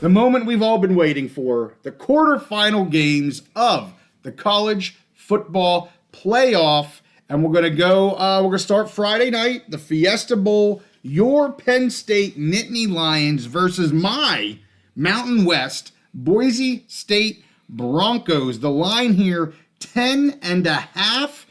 the moment we've all been waiting for, the quarterfinal games of the college football playoff. And we're going to start Friday night, the Fiesta Bowl, your Penn State Nittany Lions versus my Mountain West Boise State Broncos. The line here, 10.5.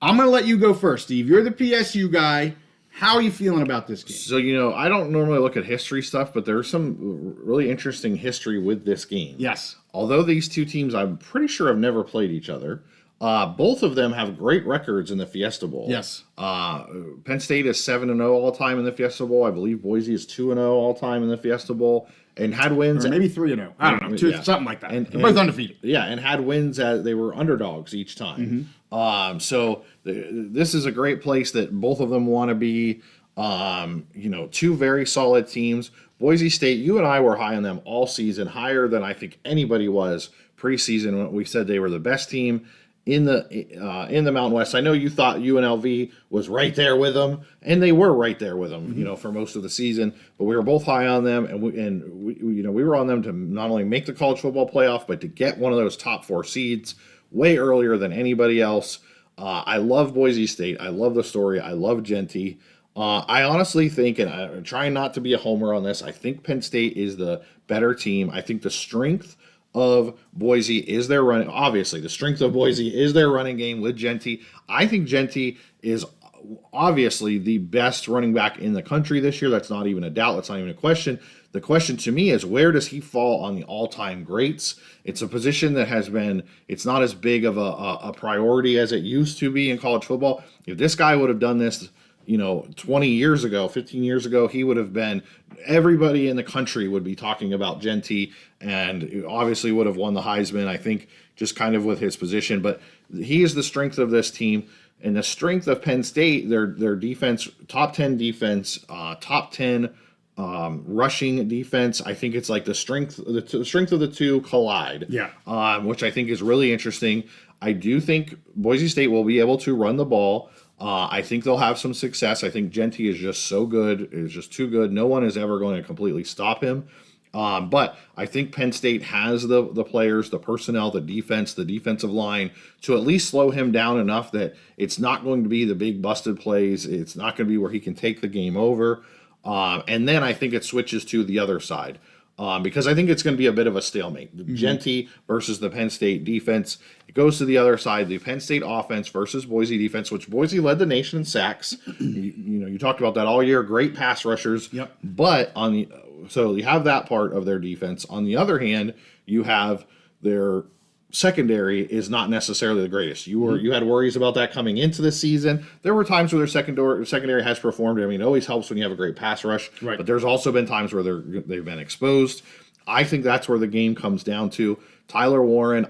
I'm going to let you go first, Steve. You're the PSU guy. How are you feeling about this game? So, I don't normally look at history stuff, but there's some really interesting history with this game. Yes. Although these two teams, I'm pretty sure, have never played each other. Both of them have great records in the Fiesta Bowl. Yes. Penn State is 7-0 all time in the Fiesta Bowl. I believe Boise is 2-0 all time in the Fiesta Bowl. And had wins. Or maybe 3-0. I don't know. Something like that. They're both undefeated. Yeah, and had wins as they were underdogs each time. This is a great place that both of them want to be. Two very solid teams. Boise State, you and I were high on them all season, higher than I think anybody was preseason when we said they were the best team in the Mountain West. I know you thought UNLV was right there with them, and they were right there with them, for most of the season. But we were both high on them, and we were on them to not only make the college football playoff, but to get one of those top 4 seeds way earlier than anybody else. I love Boise State. I love the story. I love Genty. I honestly think, and I'm trying not to be a homer on this, I think Penn State is the better team. I think the strength of Boise is their running. Obviously, the strength of Boise is their running game with Genty. I think Genty is obviously the best running back in the country this year. That's not even a doubt. That's not even a question. The question to me is, where does he fall on the all-time greats? It's a position that it's not as big of a priority as it used to be in college football. If this guy would have done this 20 years ago, 15 years ago, he would have been, everybody in the country would be talking about Genty, and obviously would have won the Heisman, I think, just kind of with his position. But he is the strength of this team, and the strength of Penn State, their defense, top 10 defense, top 10 rushing defense. I think it's like the strength of the two collide. Yeah. Which I think is really interesting. I do think Boise State will be able to run the ball. I think they'll have some success. I think Genty is just so good. Is just too good. No one is ever going to completely stop him. But I think Penn State has the players, the personnel, the defense, the defensive line to at least slow him down enough that it's not going to be the big busted plays. It's not going to be where he can take the game over. And then I think it switches to the other side. Because I think it's going to be a bit of a stalemate. The Genty versus the Penn State defense. It goes to the other side. The Penn State offense versus Boise defense, which Boise led the nation in sacks. You talked about that all year. Great pass rushers. Yep. But so you have that part of their defense. On the other hand, you have their secondary is not necessarily the greatest. You had worries about that coming into the season. There were times where their secondary has performed. I mean, it always helps when you have a great pass rush. Right. But there's also been times where they've been exposed. I think that's where the game comes down to. Tyler Warren,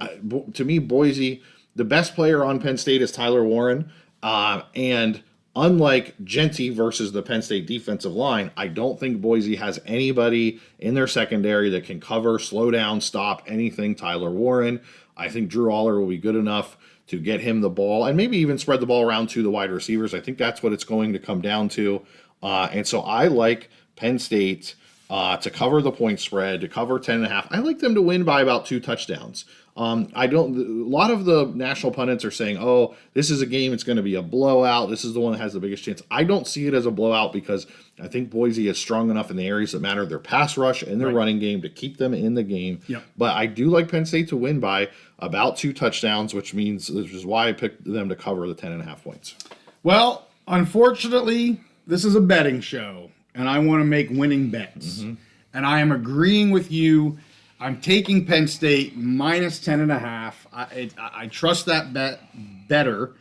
to me, Boise, the best player on Penn State is Tyler Warren. And unlike Genty versus the Penn State defensive line, I don't think Boise has anybody in their secondary that can cover, slow down, stop anything Tyler Warren. I think Drew Aller will be good enough to get him the ball and maybe even spread the ball around to the wide receivers. I think that's what it's going to come down to. And so I like Penn State to cover the point spread, to cover 10.5. I like them to win by about 2 touchdowns. A lot of the national pundits are saying, oh, this is a game, it's going to be a blowout. This is the one that has the biggest chance. I don't see it as a blowout because I think Boise is strong enough in the areas that matter, their pass rush and their running game, to keep them in the game. Yep. But I do like Penn State to win by about 2 touchdowns, which is why I picked them to cover the 10.5 points. Well, unfortunately, this is a betting show, and I want to make winning bets. And I am agreeing with you. I'm taking Penn State minus 10.5. I trust that bet better,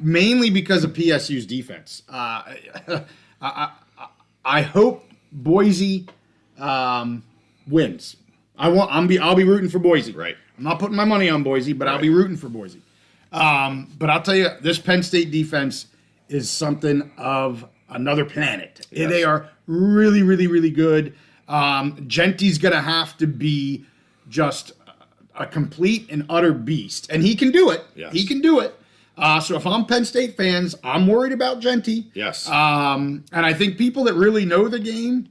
mainly because of PSU's defense. I hope Boise wins. I'll be rooting for Boise. Right. I'm not putting my money on Boise, but I'll be rooting for Boise. But I'll tell you, this Penn State defense is something of another planet. Yes. They are really, really, really good. Genty's going to have to be just a complete and utter beast. And he can do it. Yes. He can do it. So if I'm Penn State fans, I'm worried about Genty. Yes. And I think people that really know the game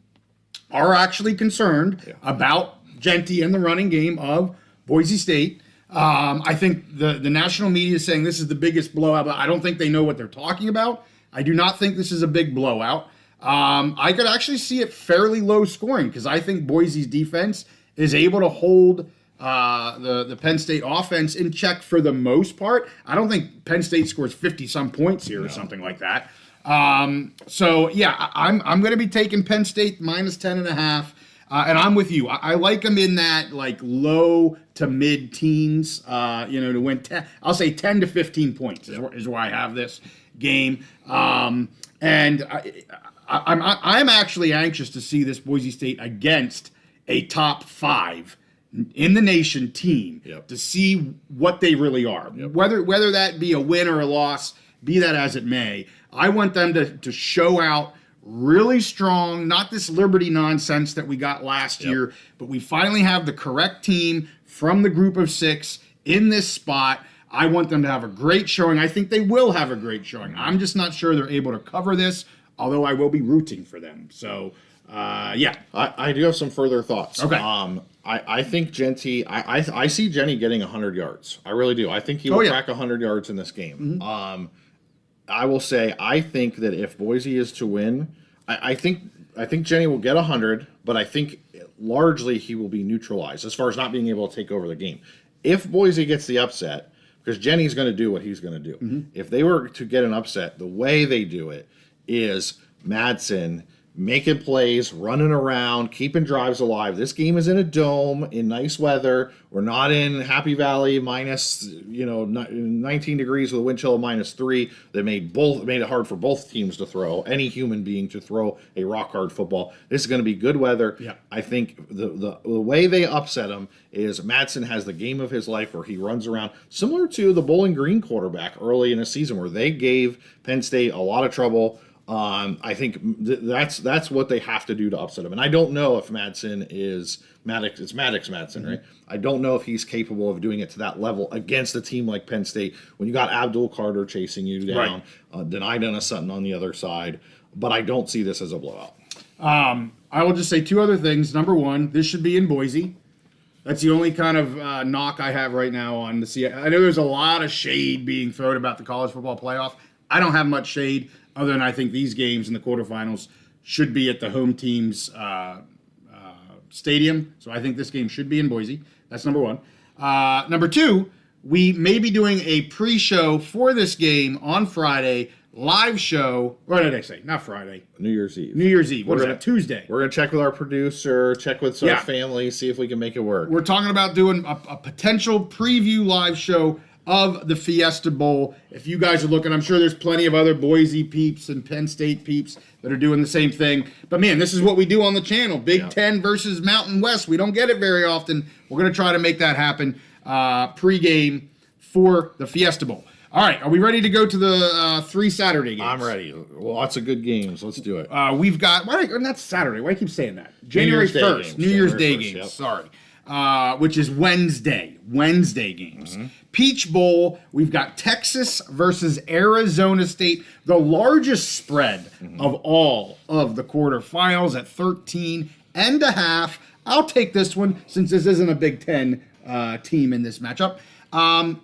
are actually concerned about Genty in the running game of Boise State. I think the national media is saying this is the biggest blowout, but I don't think they know what they're talking about. I do not think this is a big blowout. I could actually see it fairly low scoring because I think Boise's defense is able to hold the Penn State offense in check for the most part. I don't think Penn State scores 50-some points here or something like that. So yeah, I'm going to be taking Penn State minus 10.5. And I'm with you. I like them in that like low to mid teens, to win 10. I'll say 10 to 15 points is where I have this game. And I'm actually anxious to see this Boise State against a top 5 in the nation team to see what they really are. Whether that be a win or a loss, be that as it may, I want them to show out really strong, not this Liberty nonsense that we got last year, but we finally have the correct team from the group of 6 in this spot. I want them to have a great showing. I think they will have a great showing. I'm just not sure they're able to cover this, although I will be rooting for them. So, I do have some further thoughts. Okay. I think Genty, I see Jenny getting 100 yards. I really do. I think he will crack 100 yards in this game. Mm-hmm. I will say I think that if Boise is to win, I think Jenny will get 100, but I think largely he will be neutralized as far as not being able to take over the game. If Boise gets the upset, because Jenny's going to do what he's going to do. Mm-hmm. If they were to get an upset, the way they do it is Madsen making plays, running around, keeping drives alive. This game is in a dome in nice weather. We're not in Happy Valley minus 19 degrees with a wind chill of -3. That made it hard for both teams to throw, any human being to throw a rock hard football. This is going to be good weather. Yeah. I think the way they upset him is Madsen has the game of his life where he runs around, similar to the Bowling Green quarterback early in the season where they gave Penn State a lot of trouble. I think that's what they have to do to upset him. And I don't know if Madsen is Maddox. It's Maddox Madsen, right? I don't know if he's capable of doing it to that level against a team like Penn State when you got Abdul Carter chasing you down, Denai Dennis Sutton on the other side. But I don't see this as a blowout. I will just say 2 other things. Number one, this should be in Boise. That's the only kind of knock I have right now on the CI. I know there's a lot of shade being thrown about the college football playoff. I don't have much shade other than I think these games in the quarterfinals should be at the home team's stadium. So I think this game should be in Boise. That's number one. Number 2, we may be doing a pre-show for this game on Friday, live show. What did I say? Not Friday. New Year's Eve. New Year's Eve. What is that? Tuesday. We're going to check with our producer, check with our family, see if we can make it work. We're talking about doing a potential preview live show of the Fiesta Bowl. If you guys are looking, I'm sure there's plenty of other Boise peeps and Penn State peeps that are doing the same thing. But man, this is what we do on the channel. Big Ten versus Mountain West. We don't get it very often. We're going to try to make that happen pregame for the Fiesta Bowl. All right, are we ready to go to the 3 Saturday games? I'm ready. Lots of good games. Let's do it. We've got, not Saturday. Why do I keep saying that? January 1st. New Year's Day games. Sorry. Which is Wednesday games. Mm-hmm. Peach Bowl, we've got Texas versus Arizona State, the largest spread of all of the quarterfinals at 13.5. I'll take this one since this isn't a Big Ten team in this matchup.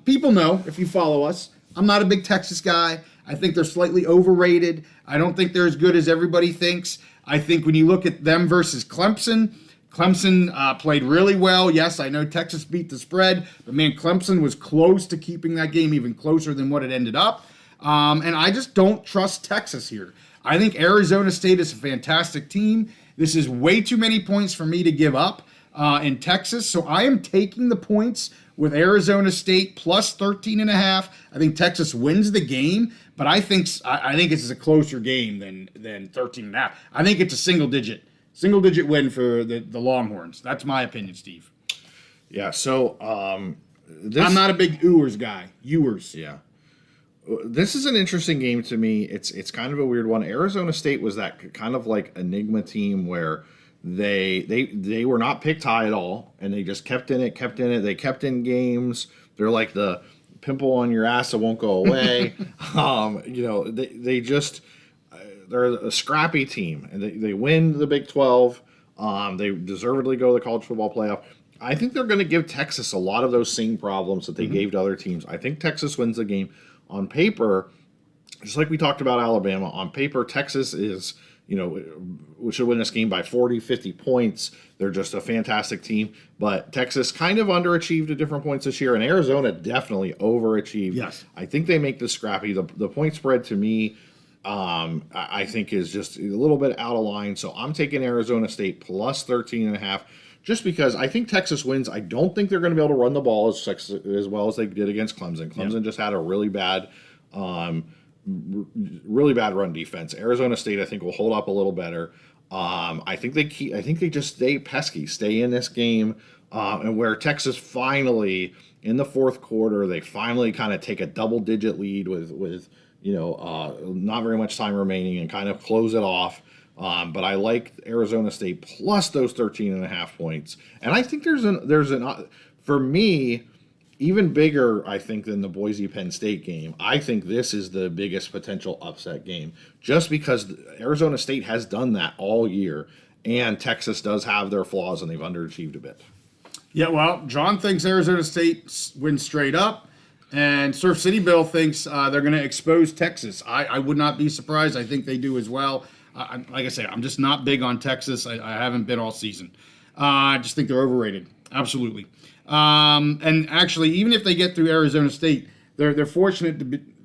People know, if you follow us, I'm not a big Texas guy. I think they're slightly overrated. I don't think they're as good as everybody thinks. I think when you look at them versus Clemson played really well. Yes, I know Texas beat the spread, but man, Clemson was close to keeping that game even closer than what it ended up. And I just don't trust Texas here. I think Arizona State is a fantastic team. This is way too many points for me to give up in Texas. So I am taking the points with Arizona State plus 13.5. I think Texas wins the game, but I think it's a closer game than 13.5. I think it's a single digit win for the Longhorns. That's my opinion, Steve. Yeah, so I'm not a big Ewers guy. Yeah. This is an interesting game to me. It's kind of a weird one. Arizona State was that kind of like enigma team where they were not picked high at all, and they just kept in it. They kept in games. They're like the pimple on your ass that won't go away. They're a scrappy team, and they win the Big 12. They deservedly go to the college football playoff. I think they're going to give Texas a lot of those same problems that they gave to other teams. I think Texas wins the game. On paper, just like we talked about Alabama, on paper, Texas is, we should win this game by 40, 50 points. They're just a fantastic team. But Texas kind of underachieved at different points this year, and Arizona definitely overachieved. Yes. I think they make this scrappy. The point spread to me, I think is just a little bit out of line. So I'm taking Arizona State plus 13.5. Just because I think Texas wins. I don't think they're going to be able to run the ball as well as they did against Clemson. Clemson just had a really bad run defense. Arizona State, I think, will hold up a little better. I think they just stay pesky, stay in this game, and where Texas finally in the fourth quarter, they finally kind of take a double-digit lead with not very much time remaining and kind of close it off. But I like Arizona State plus those 13.5 points. And I think for me, even bigger, I think, than the Boise Penn State game. I think this is the biggest potential upset game just because Arizona State has done that all year. And Texas does have their flaws and they've underachieved a bit. Yeah, well, John thinks Arizona State wins straight up. And Surf City Bill thinks they're going to expose Texas. I would not be surprised. I think they do as well. Like I say, I'm just not big on Texas. I haven't been all season. I just think they're overrated. Absolutely. And actually, even if they get through Arizona State, they're fortunate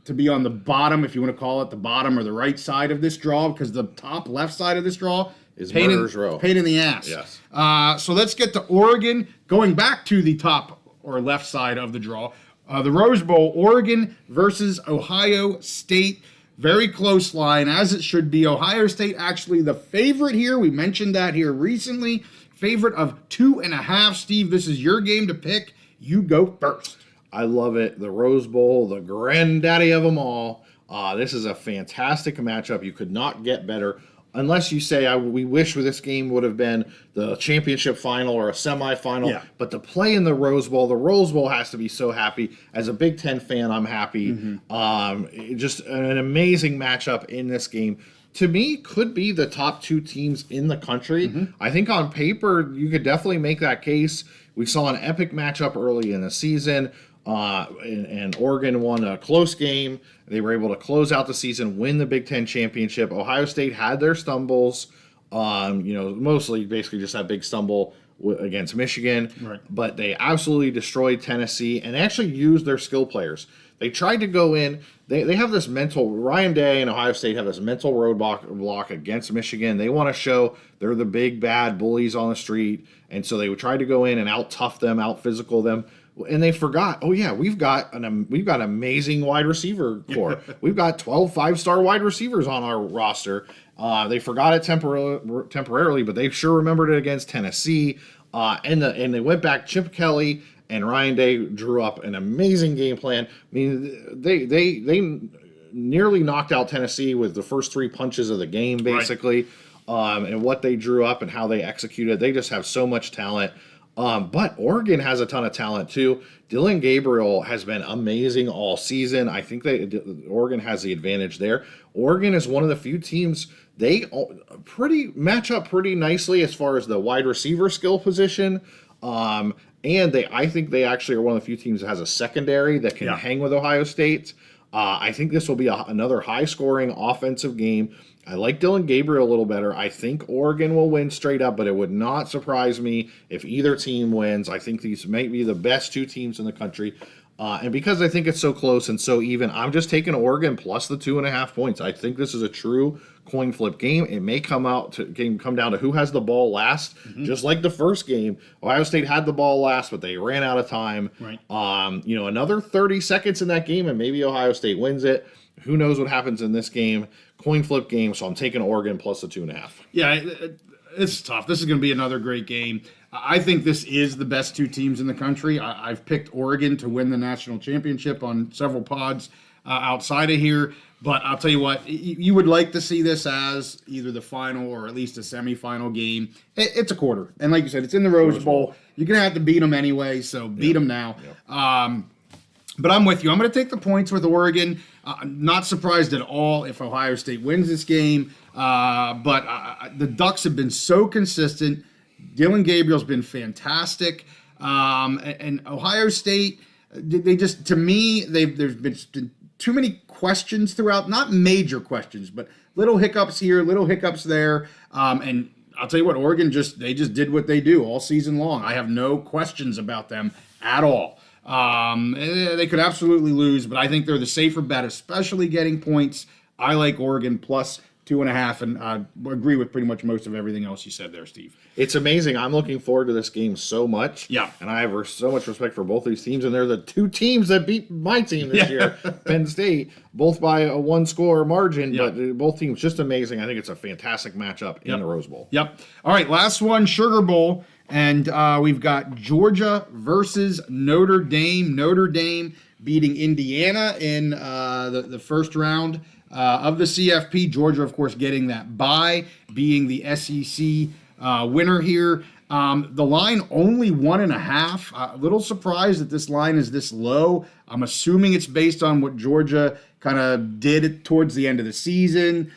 to be on the bottom, if you want to call it the bottom or the right side of this draw, because the top left side of this draw is murderer's row. Pain in the ass. Yes. So let's get to Oregon, going back to the top or left side of the draw. The Rose Bowl, Oregon versus Ohio State. Very close line, as it should be. Ohio State actually the favorite here. We mentioned that here recently. Favorite of 2.5. Steve, this is your game to pick. You go first. I love it. The Rose Bowl, the granddaddy of them all. This is a fantastic matchup. You could not get better. Unless you say, we wish this game would have been the championship final or a semifinal. Yeah. But to play in the Rose Bowl has to be so happy. As a Big Ten fan, I'm happy. Just an amazing matchup in this game. To me, could be the top two teams in the country. I think on paper, you could definitely make that case. We saw an epic matchup early in the season. And Oregon won a close game. They were able to close out the season, win the Big Ten championship. Ohio State had their stumbles. Mostly basically just that big stumble against Michigan. Right. But they absolutely destroyed Tennessee and actually used their skill players. They tried to go in. They have this mental. Ryan Day and Ohio State have this mental roadblock against Michigan. They want to show they're the big bad bullies on the street, and so they would try to go in and out tough them, out physical them. And they forgot, we've got amazing wide receiver core. We've got 12 5-star wide receivers on our roster. They forgot it temporarily, but they sure remembered it against Tennessee. And they went back. Chip Kelly and Ryan Day drew up an amazing game plan. I mean, they nearly knocked out Tennessee with the first 3 punches of the game, basically. Right. And what they drew up and how they executed. They just have so much talent. But Oregon has a ton of talent too. Dylan Gabriel has been amazing all season. I think Oregon has the advantage there. Oregon is one of the few teams they match up pretty nicely as far as the wide receiver skill position. And I think they actually are one of the few teams that has a secondary that can hang with Ohio State. I think this will be another high-scoring offensive game. I like Dylan Gabriel a little better. I think Oregon will win straight up, but it would not surprise me if either team wins. I think these might be the best 2 teams in the country. And because I think it's so close and so even, I'm just taking Oregon plus the 2.5 points. I think this is a true coin flip game. It may come down to who has the ball last, just like the first game. Ohio State had the ball last, but they ran out of time. Right. Another 30 seconds in that game, and maybe Ohio State wins it. Who knows what happens in this game? Coin flip game, so I'm taking Oregon plus the 2.5. Yeah, it's tough. This is going to be another great game. I think this is the best 2 teams in the country. I've picked Oregon to win the national championship on several pods outside of here. But I'll tell you what, you would like to see this as either the final or at least a semifinal game. It's a quarter. And like you said, it's in the Rose Bowl. You're going to have to beat them anyway, so beat them now. But I'm with you. I'm going to take the points with Oregon. Not surprised at all if Ohio State wins this game. But the Ducks have been so consistent. Dylan Gabriel's been fantastic. And Ohio State, they just, to me, there's been too many questions throughout, not major questions, but little hiccups here, little hiccups there. And I'll tell you what, Oregon they just did what they do all season long. I have no questions about them at all. They could absolutely lose, but I think they're the safer bet, especially getting points. I like Oregon plus 2.5, and I agree with pretty much most of everything else you said there, Steve. It's amazing. I'm looking forward to this game so much. Yeah. And I have so much respect for both these teams, and they're the two teams that beat my team this year, Penn State, both by a one-score margin, but both teams just amazing. I think it's a fantastic matchup in the Rose Bowl. Yep. All right, last one, Sugar Bowl, and we've got Georgia versus Notre Dame. Notre Dame beating Indiana in the first round of the CFP. Georgia, of course, getting that bye, being the SEC winner here. The line only 1.5. A little surprised that this line is this low. I'm assuming it's based on what Georgia kind of did towards the end of the season.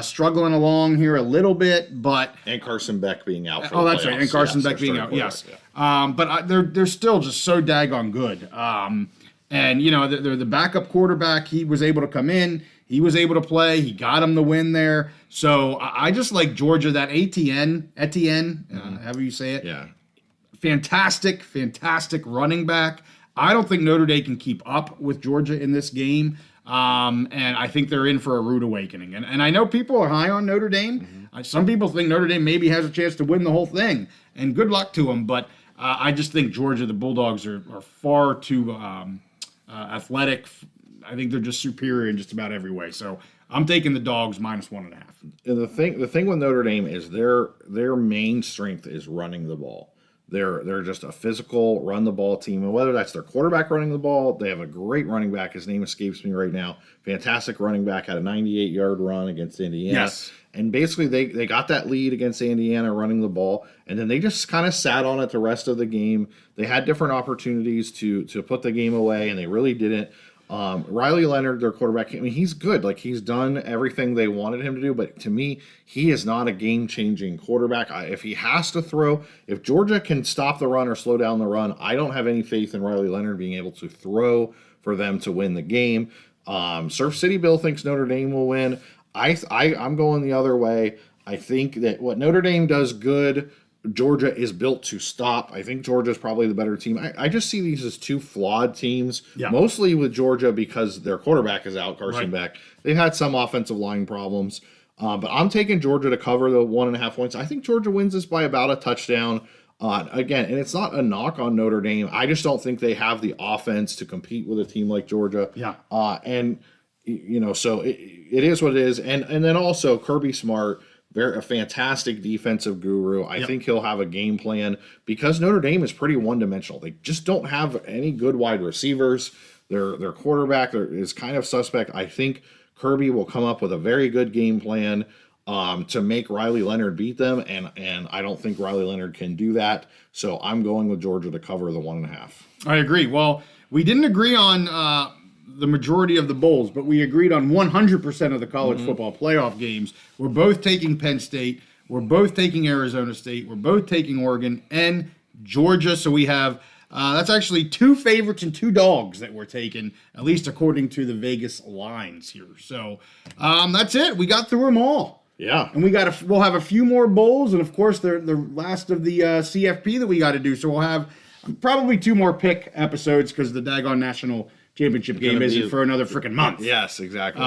Struggling along here a little bit, but And Carson Beck being out. For that's right. And Carson Beck being out. Yes. Yeah. But they're still just so daggone good. And they're the backup quarterback. He was able to come in. He was able to play. He got him the win there. So I just like Georgia. That Etienne, however you say it. Yeah. Fantastic running back. I don't think Notre Dame can keep up with Georgia in this game. And I think they're in for a rude awakening. And I know people are high on Notre Dame. Some people think Notre Dame maybe has a chance to win the whole thing. And good luck to them. But I just think Georgia, the Bulldogs, are far too athletic. I think they're just superior in just about every way. So I'm taking the Dogs minus 1.5. And the thing with Notre Dame is their main strength is running the ball. They're just a physical run the ball team, and whether that's their quarterback running the ball, they have a great running back. His name escapes me right now. Fantastic running back, had a 98-yard run against Indiana. Yes. And basically they got that lead against Indiana running the ball, and then they just kind of sat on it the rest of the game. They had different opportunities to put the game away, and they really didn't. Riley Leonard, their quarterback, I mean, he's good. Like, he's done everything they wanted him to do, but to me, he is not a game-changing quarterback. If he has to throw, if Georgia can stop the run or slow down the run, I don't have any faith in Riley Leonard being able to throw for them to win the game. Surf City Bill thinks Notre Dame will win. I'm going the other way. I think that what Notre Dame does good, Georgia is built to stop. I think Georgia's probably the better team. I just see these as two flawed teams, mostly with Georgia because their quarterback is out, Carson Beck. They've had some offensive line problems, but I'm taking Georgia to cover the 1.5 points. I think Georgia wins this by about a touchdown. Again, and it's not a knock on Notre Dame. I just don't think they have the offense to compete with a team like Georgia. Yeah. So it is what it is. And then also Kirby Smart, a fantastic defensive guru. I think he'll have a game plan because Notre Dame is pretty one-dimensional. They just don't have any good wide receivers. Their quarterback is kind of suspect. I think Kirby will come up with a very good game plan to make Riley Leonard beat them, and I don't think Riley Leonard can do that. So I'm going with Georgia to cover the 1.5. I agree. Well, we didn't agree on the majority of the bowls, but we agreed on 100% of the college football playoff games. We're both taking Penn State. We're both taking Arizona State. We're both taking Oregon and Georgia. So we have, that's actually 2 favorites and 2 dogs that we're taking, at least according to the Vegas lines here. So that's it. We got through them all. Yeah. And we'll have a few more bowls, and of course the last of the CFP that we got to do. So we'll have probably 2 more pick episodes because the daggone national championship game isn't for another freaking month. Yes, exactly.